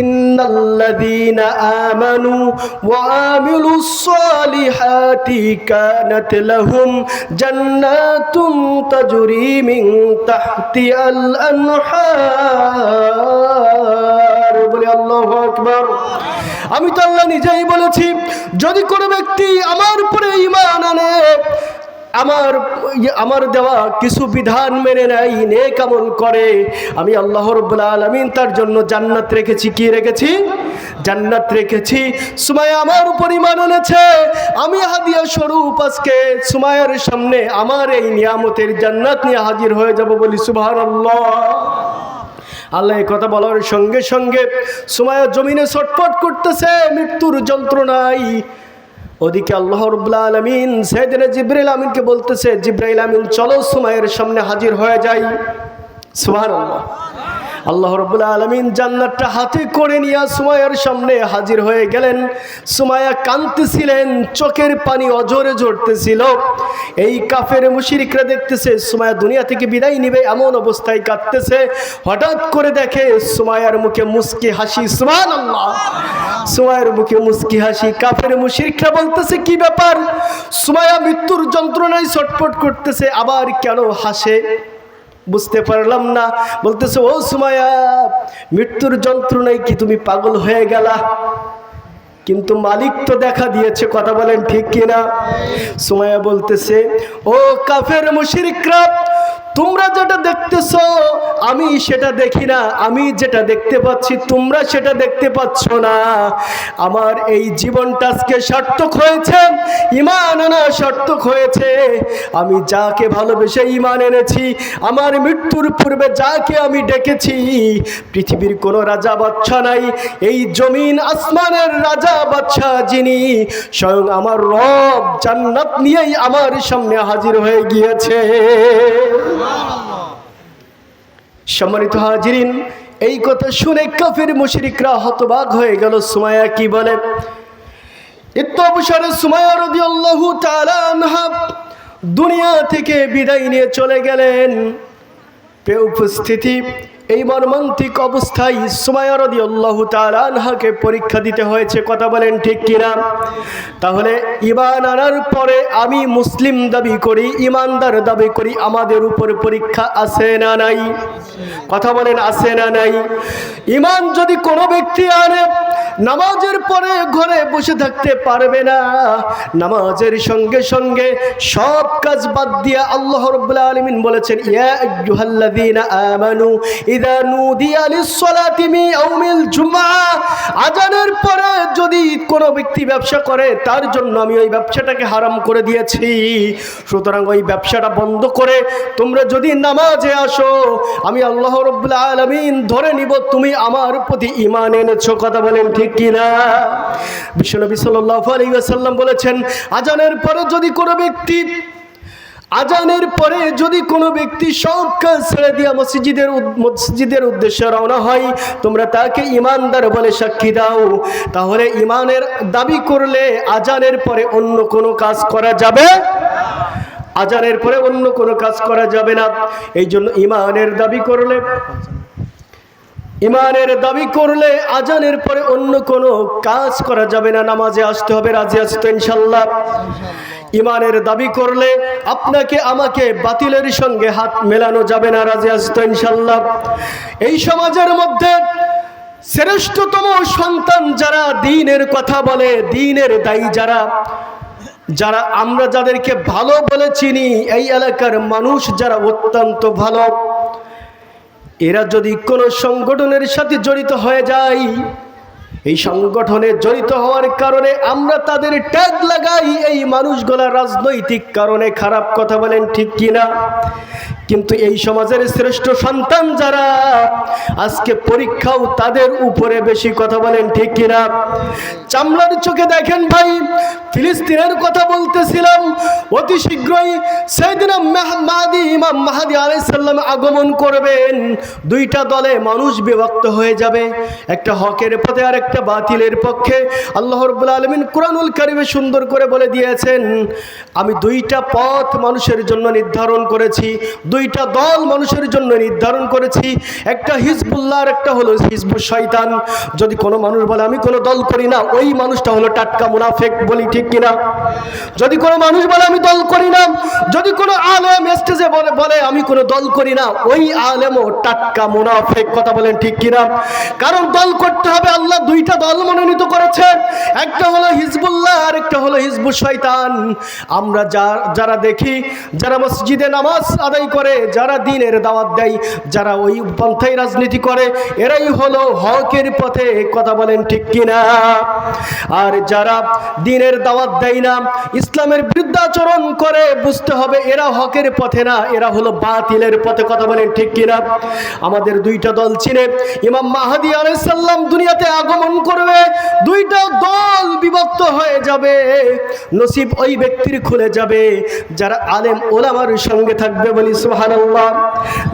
ইন্নাল্লাযীনা আমানু ওয়া আমিলুস সালিহাতি কানাত লাহুম জান্নাতুন তাজরি মিন তাহতিহাল আনহার। বলি আল্লাহু আকবার। আমি তো আল্লাহ নিজেই বলেছি, যদি কোনো ব্যক্তি আমার উপরে ঈমান আনে, আমার দেওয়া কিছু বিধান মেনে নেয়, নেক আমল করে, আমি আল্লাহ রাব্বুল আলামিন তার জন্য জান্নাত রেখেছি। কি রেখেছি? জান্নাত রেখেছি। সুমাইয়া আমার উপর ঈমান এনেছে, আমি হাদিয়া স্বরূপ আজকে সুমাইয়ার সামনে আমার এই নিয়ামতের জান্নাত নিয়ে হাজির হয়ে যাব। বলি সুবহানাল্লাহ। আল্লাহ এই কথা বলার সঙ্গে সঙ্গে সুমাইয়া জমিনে ছটফট করতেছে মৃত্যুর যন্ত্রণায়। ওদিকে আল্লাহ রাব্বুল আলামিন সাইয়েদনা জিবরাইল আমিনকে বলতেছে, জিবরাইল আমিন, চলো সুমাইয়ার সামনে হাজির হয়ে যাই। সুবহানাল্লাহ। আল্লাহ রাব্বুল আলামিন জান্নাতটা হাতে করে নিয়ে সুমাইয়ার সামনে হাজির হয়ে গেলেন। সুমাইয়া কাঁদতেছিলেন, চোখের পানি অঝরে ঝরতেছিল। এই কাফের মুশরিকরা দেখতেছে সুমাইয়া দুনিয়া থেকে বিদায় নিবে, এমন অবস্থায় কাঁদতেছে। হঠাৎ করে দেখে সুমাইয়ার মুখে মুস্কি হাসি। সুবহানাল্লাহ। সুমাইয়ার মুখে মুস্কি হাসি। কাফের মুশরিকরা বলতেছে, কি ব্যাপার? সুমাইয়া মৃত্যুর যন্ত্রণায় ছটফট করতেছে, আবার কেন হাসে? বুঝতে পারলাম না। বলতেছে, ও সুমাইয়া, মৃত্যুর যন্ত্রণায় কি তুমি পাগল হয়ে গেলা? কিন্তু মালিক তো দেখা দিয়েছে, কথা বলেন ঠিক কিনা? সুমাইয়া বলতেছে, ও কাফের মুশরিকরা, তোমরা যেটা দেখতেছো আমি সেটা দেখি না, আমি যেটা দেখতে পাচ্ছি তোমরা সেটা দেখতে পাচ্ছ না। আমার এই জীবনটা আজকে সার্থক হয়েছে, ঈমান আনা সার্থক হয়েছে। আমি যাকে ভালোবেসে ঈমান এনেছি, আমার মৃত্যুর পূর্বে যাকে আমি ডেকেছি, পৃথিবীর কোনো রাজা বাদশা নাই, এই জমিন আসমানের রাজা বাদশা যিনি, স্বয়ং আমার রব জান্নাত নিয়েই আমার সামনে হাজির হয়ে গিয়েছে। সম্মানিত হাজিরিন, এই কথা শুনে কাফির মুশরিকরা হতবাক হয়ে গেল। সুমাইয়া কি বলে? একটু অবসরে সুমাইয়া রাদিয়াল্লাহু তাআলা আনহা দুনিয়া থেকে বিদায় নিয়ে চলে গেলেন। প্রিয় উপস্থিতি, এই মর্মান্তিক অবস্থায় সুমাইয়া রাদিয়াল্লাহু তাআলা আনহাকে পরীক্ষা দিতে হয়েছে, কথা বলেন ঠিক কিনা? তাহলে ঈমান আনার পরে আমি মুসলিম দাবি করি, ঈমানদার দাবি করি, আমাদের উপর পরীক্ষা আছে না নাই? কথা বলেন আছে না নাই? ঈমান যদি কোনো ব্যক্তি আনে, নামাজের পরে ঘরে বসে থাকতে পারবে না, নামাজের সঙ্গে সঙ্গে সব কাজ বাদ দিয়ে আল্লাহ রাব্বুল আলামিন বলেছেন, ইয়া আইয়ুহাল্লাযীনা আমানু ইযা নুদিয়া লিস-সালাতি মিন ইয়াউমিল জুমআহ, আযানের পরে যদি কোনো ব্যক্তি ব্যবসা করে তার জন্য আমি ওই ব্যবসাটাকে হারাম করে দিয়েছি। সুতরাং ওই ব্যবসাটা বন্ধ করে তোমরা যদি নামাজে আসো, আমি আল্লাহ রাব্বুল আলামিন ধরে নিব তুমি আমার প্রতি ঈমান এনেছো, কথা বলেন ঠিক কিনা? বিশ্বনবী সাল্লাল্লাহু আলাইহি ওয়াসাল্লাম বলেছেন, আযানের পরে যদি কোনো ব্যক্তি সব কাজ ছেড়ে দিয়ে মসজিদের উদ্দেশ্যে রওনা হয়, তোমরা তাকে ঈমানদার বলে সাক্ষী দাও। তাহলে ঈমানের দাবি করলে আযানের পরে অন্য কোনো কাজ করা যাবে? আযানের পরে অন্য কোনো কাজ করা যাবে না। এই জন্য ঈমানের দাবি করলে আযানের পরে অন্য কোনো কাজ করা যাবে না, নামাজে আসতে হবে। রাজি আছি তো ইনশাআল্লাহ? ঈমানের দাবি করলে আপনাকে আমাকে বাতিলের সঙ্গে হাত মেলানো যাবে না। রাজি আছি তো ইনশাআল্লাহ? এই সমাজের মধ্যে শ্রেষ্ঠতম সন্তান যারা দ্বীনের কথা বলে, দ্বীনের দায়ী যারা আমরা যাদেরকে ভালো বলে চিনি, এই এলাকার মানুষ যারা অত্যন্ত ভালো, এরা যদি কোনো সংগঠনের সাথে জড়িত হয়ে যায়, এই সংগঠনে জড়িত হওয়ার কারণে আমরা তাদের ট্যাগ লাগাই, এই মানুষগুলা রাজনৈতিক কারণে খারাপ, কথা বলেন ঠিক কিনা? কিন্তু এই সমাজের শ্রেষ্ঠ সন্তান যারা, আজকে পরীক্ষাও তাদের উপরে বেশি, কথা বলেন ঠিক কিনা? চামড়ার চোখে দেখেন ভাই, ফিলিস্তিনের কথা বলতেছিলাম, অতি শীঘ্রই সাইয়েদনা ইমাম মাহদী আলাইহিস সালাম আগমন করবেন। দুইটা দলে মানুষ বিভক্ত হয়ে যাবে, একটা হকের পথে আর একটা বাতিলের পক্ষে। আল্লাহ রাব্বুল আলামিন কুরআনুল কারীমে সুন্দর করে বলে দিয়েছেন, আমি দুইটা পথ মানুষের জন্য নির্ধারণ করেছি, দুইটা দল মানুষের জন্য নির্ধারণ করেছি, একটা হিজবুল্লাহ আর একটা হলো হিজবুশ শয়তান। যদি কোনো মানুষ বলে আমি কোনো দল করি না, ওই মানুষটা হলো টাটকা মুনাফিক, বলি ঠিক কিনা? যদি কোনো মানুষ বলে আমি দল করি না, যদি কোনো আলেম স্টেজে বলে আমি কোনো দল করি না, ওই আলেমও টাটকা মুনাফিক, কথা বলেন ঠিক কিনা? কারণ দল করতে হবে, আল্লাহ দুইটা দল মনোনীত করেছেন, একটা হলো হিজবুল্লাহ আর একটা হলো হিজবুশ শয়তান। আমরা যারা দেখি, যারা মসজিদে নামাজ আদায় করে, যারা দ্বীনের দাওয়াত দেয়, যারা ওই পন্থায় রাজনীতি করে, এরাই হলো হকের পথে, কথা বলেন ঠিক কিনা? আর যারা দ্বীনের দাওয়াত দেয় না, ইসলামের বিরুদ্ধাচরণ করে, বুঝতে হবে এরা হকের পথে না, এরা হলো বাতিলের পথে, কথা বলেন ঠিক কিনা? আমাদের দুইটা দল চিনে, ইমাম মাহদী আলাইহিস সালাম দুনিয়াতে আগমন করবে, দুইটা দল বিভক্ত হয়ে যাবে, নসিব ওই ব্যক্তির খুলে যাবে যারা আলেম ওলামার সঙ্গে থাকবে, বলি সুবহানাল্লাহ।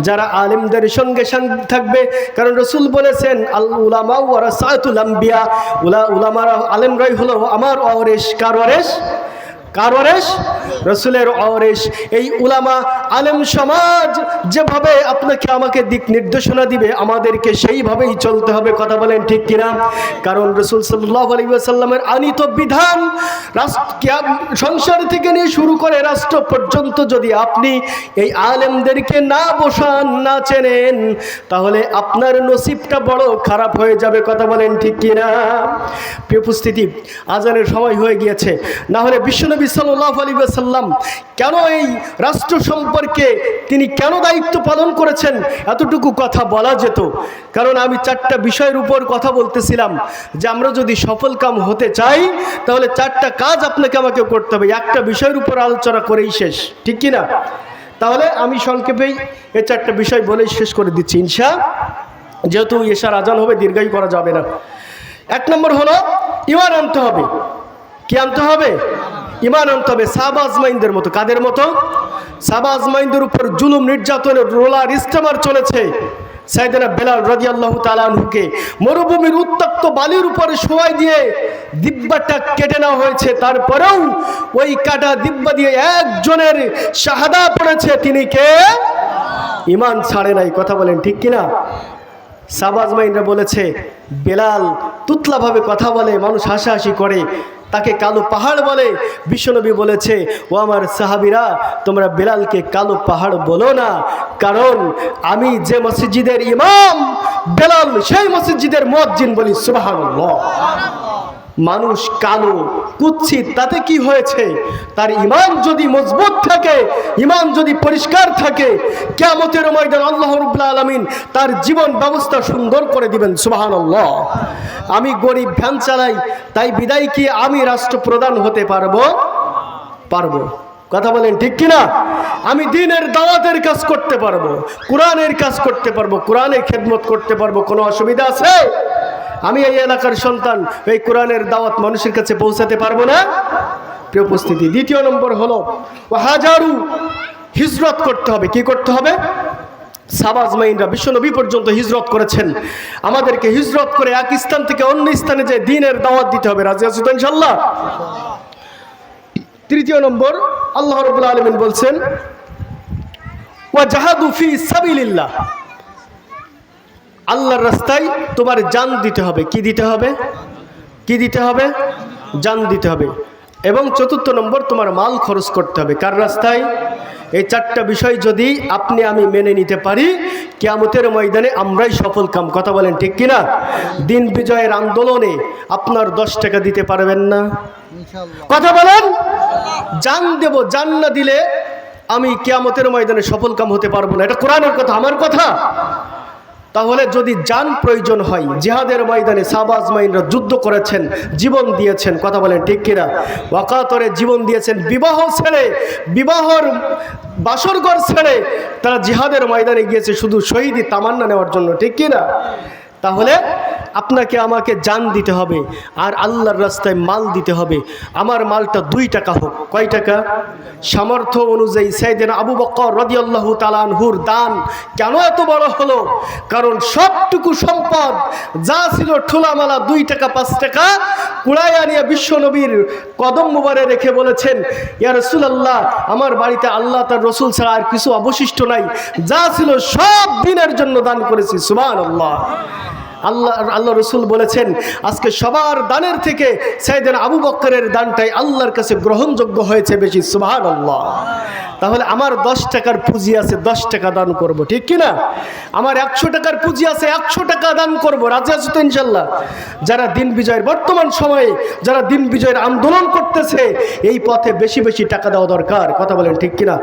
যারা আলেমদের সঙ্গে থাকবে, কারণ রাসূল বলেছেন আল উলামা ওয়ারাসাতুল আম্বিয়া, উলামারা আলেমরাই হলো আমার ওয়ারিস। কার ওয়ারিস? রসুলের ওয়ারিস এই উলামা আলেম সমাজ যেভাবে আপনাকে আমাকে দিক নির্দেশনা দিবে আমাদেরকে সেইভাবেই চলতে হবে। কথা বলেন ঠিক কিনা? কারণ রসুল সাল্লাল্লাহু আলাইহি ওয়াসাল্লামের আনিত বিধান সংসার থেকে নিয়ে শুরু করে রাষ্ট্র পর্যন্ত যদি আপনি এই আলেমদেরকে না বসান, না চেনেন, তাহলে আপনার নসিবটা বড় খারাপ হয়ে যাবে। কথা বলেন ঠিক কিনা? প্রিয় উপস্থিতি, আজানের সময় হয়ে গিয়েছে। না হলে বিশ্বনবী সাল্লাল্লাহু আলাইহি ওয়াসাল্লাম কেন এই রাষ্ট্র সম্পর্কে তিনি কেন দায়িত্ব পালন করেছেন এতটুকু কথা বলা যেত। কারণ আমি 4টা বিষয়ের উপর কথা বলতেছিলাম যে আমরা যদি সফল কাম হতে চাই তাহলে 4টা কাজ আপনাকে আমাকে করতে হবে। একটা বিষয়ের উপর আলোচনা করেই শেষ, ঠিক কিনা? তাহলে আমি সংক্ষেপেই এই 4টা বিষয় বলেই শেষ করে দিচ্ছি ইনশা, যেহেতু এশার আজান হবে, দীর্ঘায়ু করা যাবে না। 1 নম্বর হলো ঈমান আনতে হবে। কি আনতে হবে? ঈমান আনতে হবে। সাহাবা আজমাইনদের মতো। কাদের মতো? সাহাবা আজমাইনদের উপর জুলুম নির্যাতনের রোলার ইস্তেমার চলেছে। সাইয়েদনা বেলাল রাদিয়াল্লাহু তাআলা আনহুকে মরুভূমির উত্তপ্ত বালির উপরে শোয়াই দিয়ে দিব্যাটা কেটে নেওয়া হয়েছে। তারপরেও ওই কাটা দিব্যা দিয়ে একজনের শাহাদা পড়েছে। তিনি কে? ঈমান ছাড়ে নাই। কথা বলেন ঠিক কিনা? সাহাবা আজমাইনরা বলেছে বেলাল তুতলাভাবে কথা বলে, মানুষ হাসাহাসি করে, তাকে কালো পাহাড় বলে। বিশ্বনবী বলেছে, ও আমার সাহাবীরা, তোমরা বেলালকে কালো পাহাড় বলো না, কারণ আমি যে মসজিদের ইমাম বেলাল সেই মসজিদের মুয়াজ্জিন। বলি সুবহানাল্লাহ। মানুষ কালো কুৎসিত, তাতে কি হয়েছে? তার ঈমান যদি মজবুত থাকে, ঈমান যদি পরিষ্কার থাকে, কিয়ামতের ময়দানে আল্লাহ রাব্বুল আলামিন তার জীবন ব্যবস্থা সুন্দর করে দিবেন। সুবহানাল্লাহ। আমি গরিব ভ্যান চালাই, তাই বিদায় কি আমি রাষ্ট্রপ্রধান হতে পারবো? পারবো। কথা বলেন ঠিক কিনা? আমি দ্বীনের দাওয়াতের কাজ করতে পারবো, কোরআনের কাজ করতে পারবো, কোরআনের খেদমত করতে পারবো। কোনো অসুবিধা আছে? আমি এই এলাকার সন্তান, এই কোরআনের দাওয়াত মানুষের কাছে পৌঁছাতে পারবো না? প্রিয় উপস্থিতি, 2 নম্বর হলো হাজারু হিজরত করতে হবে। কি করতে হবে? সাহাবা আজমাইনরা বিশ্বনবী পর্যন্ত হিজরত করেছেন। আমাদেরকে হিজরত করে এক স্থান থেকে অন্য স্থানে যে দ্বীনের দাওয়াত দিতে হবে। রাজি আছো তো ইনশাআল্লাহ? 3 নম্বর, আল্লাহ রাব্বুল আলামিন বলছেন ওয়া জাহাদু ফি সাবিলিল্লাহ। আল্লাহর রাস্তায় তোমার জান দিতে হবে। কি দিতে হবে? কি দিতে হবে? জান দিতে হবে। এবং 4 নম্বর, তোমার মাল খরচ করতে হবে। কার রাস্তায়? এই 4টা বিষয় যদি আপনি আমি মেনে নিতে পারি, কিয়ামতের ময়দানে আমরাই সফল কাম। কথা বলেন ঠিক কিনা? দিন বিজয়ের আন্দোলনে আপনার 10 টাকা দিতে পারবেন না? কথা বলেন। জান দেব, জান না দিলে আমি কিয়ামতের ময়দানে সফল কাম হতে পারবো না। এটা কোরআনের কথা, আমার কথা। তাহলে যদি জান প্রয়োজন হয়, জিহাদের ময়দানে সাহাবা আজমাইনরা যুদ্ধ করেছেন, জীবন দিয়েছেন। কথা বলেন ঠিক কিনা? ওয়াকাতরে জীবন দিয়েছেন। বিবাহ ছেড়ে, বিবাহর বাসরঘর ছেড়ে তারা জিহাদের ময়দানে গিয়েছে শুধু শহীদি তামান্না নেওয়ার জন্য। ঠিক কিনা? তাহলে আপনাকে আমাকে জান দিতে হবে আর আল্লাহর রাস্তায় মাল দিতে হবে। আমার মালটা 2 টাকা হোক। কয় টাকা? সামর্থ্য অনুযায়ী। সাইয়েদনা আবু বকর রাদিয়াল্লাহু তাআলা আনহুর দান কেন এত বড় হলো? কারণ সবটুকু সম্পদ যা ছিল ঠোলামালা 2 টাকা 5 টাকা কুড়াইয়া নিয়ে বিশ্বনবীর কদম মুবারে রেখে বলেছেন, ইয়া রাসূলুল্লাহ, আমার বাড়িতে আল্লাহ তার রসুল ছাড়া আর কিছু অবশিষ্ট নাই, যা ছিল সব দিনের জন্য দান করেছি। সুবহানাল্লাহ। আল্লাহ রসুল বলেছেন, আজকে সবার দানের থেকে সাইয়েদনা আবু বকরের দানটাই আল্লাহর কাছে গ্রহণযোগ্য হয়েছে বেশি। সুবহানাল্লাহ। তাহলে আমার 10 টাকার পুঁজি আছে, 10 টাকা দান করব। ঠিক কিনা? আমার 100 টাকার পুঁজি আছে, 100 টাকা দান করব। রাজি আছো তো ইনশাল্লাহ? যারা দিন বিজয়ের বর্তমান সময়ে যারা দিন বিজয়ের আন্দোলন করতেছে, এই পথে বেশি বেশি টাকা দেওয়া দরকার। কথা বলেন ঠিক কিনা?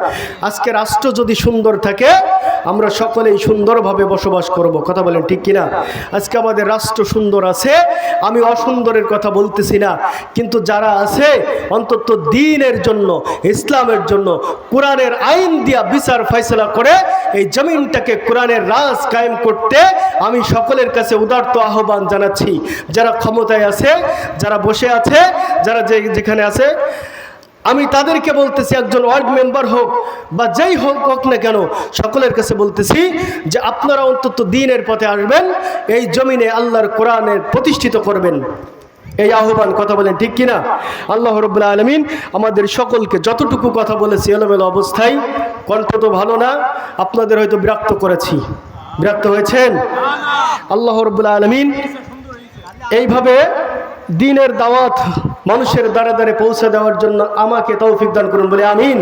আজকে রাষ্ট্র যদি সুন্দর থাকে, আমরা সকলেই সুন্দরভাবে বসবাস করব। কথা বলেন ঠিক কিনা? আজকে আমাদের রাষ্ট্র সুন্দর আছে, আমি অসুন্দরের কথা বলতেছি না, কিন্তু যারা আছে অন্তত দ্বীনের জন্য, ইসলামের জন্য কোরআনের আইন দিয়া বিচার ফয়সালা করে এই জমিনটাকে কোরআনের রাজ কায়েম করতে আমি সকলের কাছে উদারত আহ্বান জানাচ্ছি। যারা ক্ষমতায় আছে, যারা বসে আছে, যারা যেখানে আছে, আমি তাদেরকে বলতেছি, একজন ওয়ার্ড মেম্বার হোক বা যেই হোক না কেন, সকলের কাছে বলতেছি যে আপনারা অন্তত দ্বীনের পথে আসবেন, এই জমিনে আল্লাহর কোরআনের প্রতিষ্ঠিত করবেন। এই আহ্বান, কথা বলেন ঠিক কিনা? আল্লাহ রাব্বুল আলামিন আমাদের সকলকে যতটুকু কথা বলেছি এলোমেলো অবস্থায়, কণ্ঠ তো ভালো না, আপনাদের হয়তো বিরক্ত করেছি, বিরক্ত হয়েছেন? আল্লাহ রাব্বুল আলামিন এইভাবে দ্বীনের দাওয়াত মানুষের দ্বারে দ্বারে পৌঁছে দেওয়ার জন্য আমাকে তৌফিক দান করুন, বলে আমিন।